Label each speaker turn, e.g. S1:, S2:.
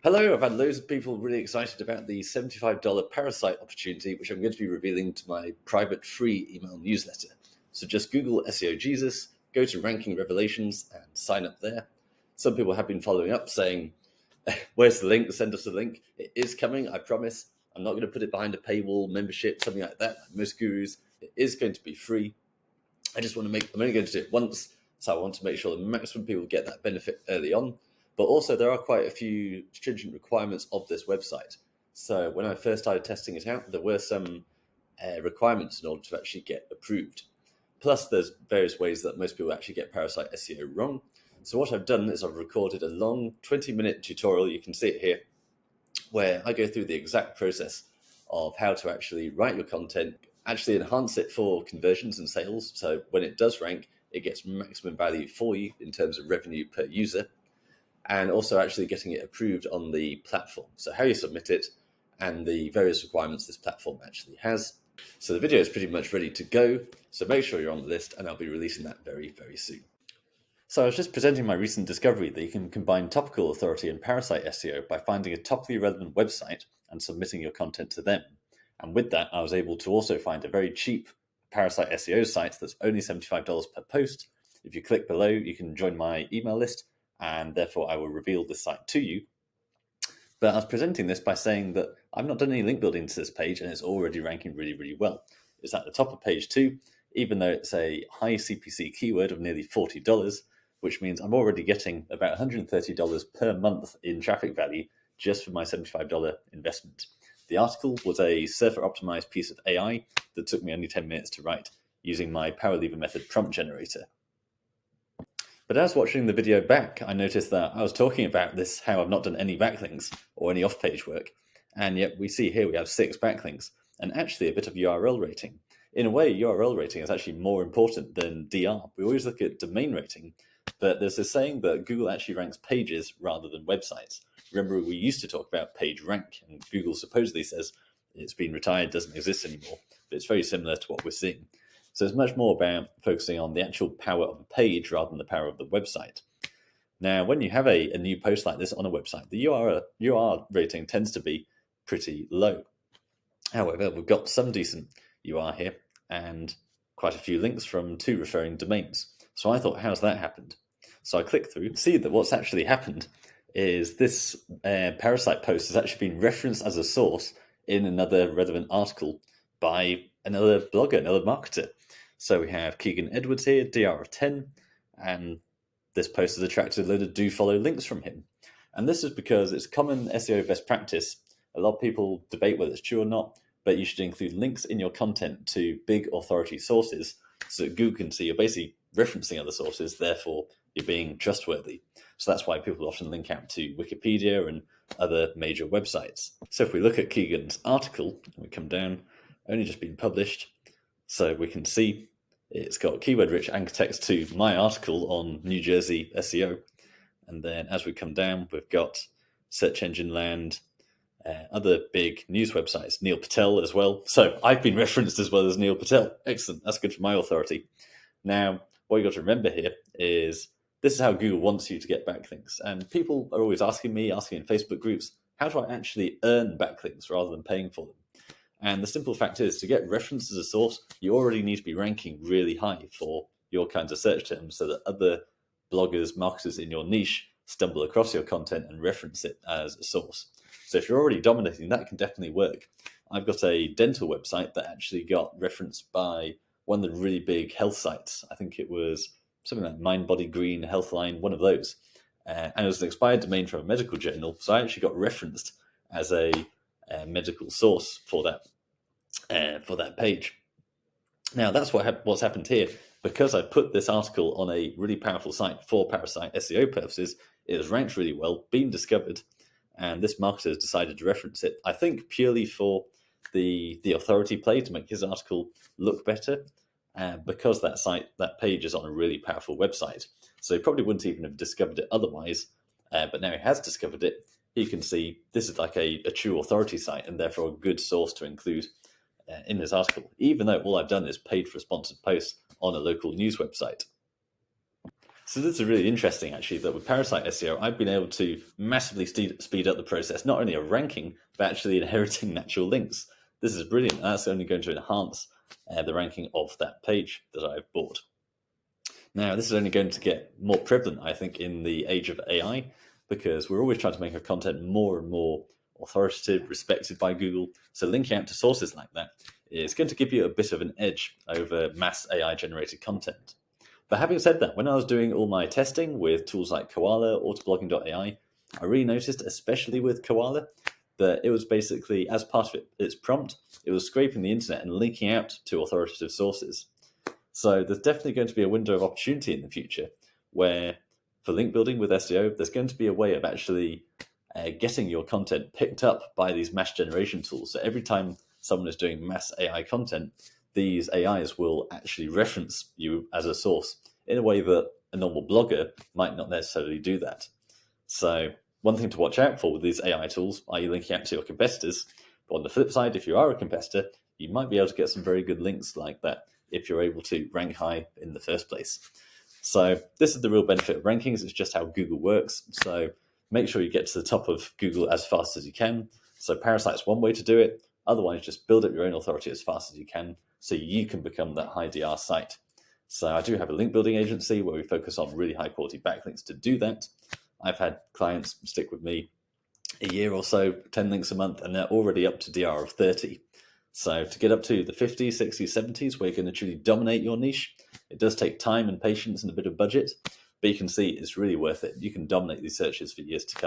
S1: Hello, I've had loads of people really excited about the $75 Parasite Opportunity, which I'm going to be revealing to my private free email newsletter. So just Google SEO Jesus, go to Ranking Revelations and sign up there. Some people have been following up saying, where's the link? Send us a link. It is coming, I promise. I'm not going to put it behind a paywall membership, something like that, like most gurus. It is going to be free. I'm only going to do it once, so I want to make sure the maximum people get that benefit early on. But also there are quite a few stringent requirements of this website. So when I first started testing it out, there were some requirements in order to actually get approved. Plus there's various ways that most people actually get Parasite SEO wrong. So what I've done is I've recorded a long 20-minute tutorial, you can see it here, where I go through the exact process of how to actually write your content, actually enhance it for conversions and sales. So when it does rank, it gets maximum value for you in terms of revenue per user, and also actually getting it approved on the platform. So how you submit it and the various requirements this platform actually has. So the video is pretty much ready to go. So make sure you're on the list, and I'll be releasing that very, very soon. So I was just presenting my recent discovery that you can combine topical authority and Parasite SEO by finding a topically relevant website and submitting your content to them. And with that, I was able to also find a very cheap Parasite SEO site that's only $75 per post. If you click below, you can join my email list, and therefore I will reveal this site to you. But I was presenting this by saying that I've not done any link building to this page, and it's already ranking really, really well. It's at the top of page 2, even though it's a high CPC keyword of nearly $40, which means I'm already getting about $130 per month in traffic value just for my $75 investment. The article was a surfer-optimized piece of AI that took me only 10 minutes to write using my Power Lever method prompt generator. But as watching the video back, I noticed that I was talking about this, how I've not done any backlinks or any off-page work, and yet we see here we have 6 backlinks and actually a bit of URL rating. In a way, URL rating is actually more important than DR. We always look at domain rating, but there's this saying that Google actually ranks pages rather than websites. Remember, we used to talk about page rank, and Google supposedly says it's been retired, doesn't exist anymore, but it's very similar to what we're seeing. So it's much more about focusing on the actual power of a page rather than the power of the website. Now, when you have a new post like this on a website, the UR rating tends to be pretty low. However, we've got some decent UR here and quite a few links from 2 referring domains. So I thought, how's that happened? So I click through, see that what's actually happened is this Parasite post has actually been referenced as a source in another relevant article by another blogger, another marketer. So we have Keegan Edwards here, DR of 10, and this post has attracted a load of do follow links from him. And this is because it's common SEO best practice. A lot of people debate whether it's true or not, but you should include links in your content to big authority sources so that Google can see you're basically referencing other sources, therefore you're being trustworthy. So that's why people often link out to Wikipedia and other major websites. So if we look at Keegan's article, we come down, only just been published, so we can see it's got keyword-rich anchor text to my article on New Jersey SEO. And then as we come down, we've got Search Engine Land, other big news websites, Neil Patel as well. So I've been referenced as well as Neil Patel. Excellent. That's good for my authority. Now, what you've got to remember here is this is how Google wants you to get backlinks. And people are always asking me, asking in Facebook groups, how do I actually earn backlinks rather than paying for them? And the simple fact is, to get referenced as a source, you already need to be ranking really high for your kinds of search terms so that other bloggers, marketers in your niche stumble across your content and reference it as a source. So if you're already dominating, that can definitely work. I've got a dental website that actually got referenced by one of the really big health sites. I think it was something like Mind Body Green, Healthline, one of those. And it was an expired domain from a medical journal. So I actually got referenced as a medical source for that page. Now that's what's happened here. Because I put this article on a really powerful site for Parasite SEO purposes, it has ranked really well, been discovered, and this marketer has decided to reference it, I think purely for the authority play to make his article look better, because that page is on a really powerful website. So he probably wouldn't even have discovered it otherwise, but now he has discovered it. He can see this is like a true authority site and therefore a good source to include in this article, even though all I've done is paid for a sponsored post on a local news website. So this is really interesting, actually, that with Parasite SEO, I've been able to massively speed up the process, not only of ranking, but actually inheriting natural links. This is brilliant. That's only going to enhance the ranking of that page that I've bought. Now, this is only going to get more prevalent, I think, in the age of AI, because we're always trying to make our content more and more authoritative, respected by Google. So linking out to sources like that is going to give you a bit of an edge over mass AI-generated content. But having said that, when I was doing all my testing with tools like Koala, autoblogging.ai, I really noticed, especially with Koala, that it was basically, as part of its prompt, it was scraping the internet and linking out to authoritative sources. So there's definitely going to be a window of opportunity in the future where, for link building with SEO, there's going to be a way of actually getting your content picked up by these mass generation tools. So every time someone is doing mass AI content, these AIs will actually reference you as a source in a way that a normal blogger might not necessarily do that. So one thing to watch out for with these AI tools, are you linking out to your competitors? But on the flip side, if you are a competitor, you might be able to get some very good links like that if you're able to rank high in the first place. So this is the real benefit of rankings. It's just how Google works. So make sure you get to the top of Google as fast as you can. So Parasite's one way to do it. Otherwise, just build up your own authority as fast as you can so you can become that high DR site. So I do have a link building agency where we focus on really high quality backlinks to do that. I've had clients stick with me a year or so, 10 links a month, and they're already up to DR of 30. So to get up to the 50s, 60s, 70s, where you're going to truly dominate your niche, it does take time and patience and a bit of budget, but you can see it's really worth it. You can dominate these searches for years to come.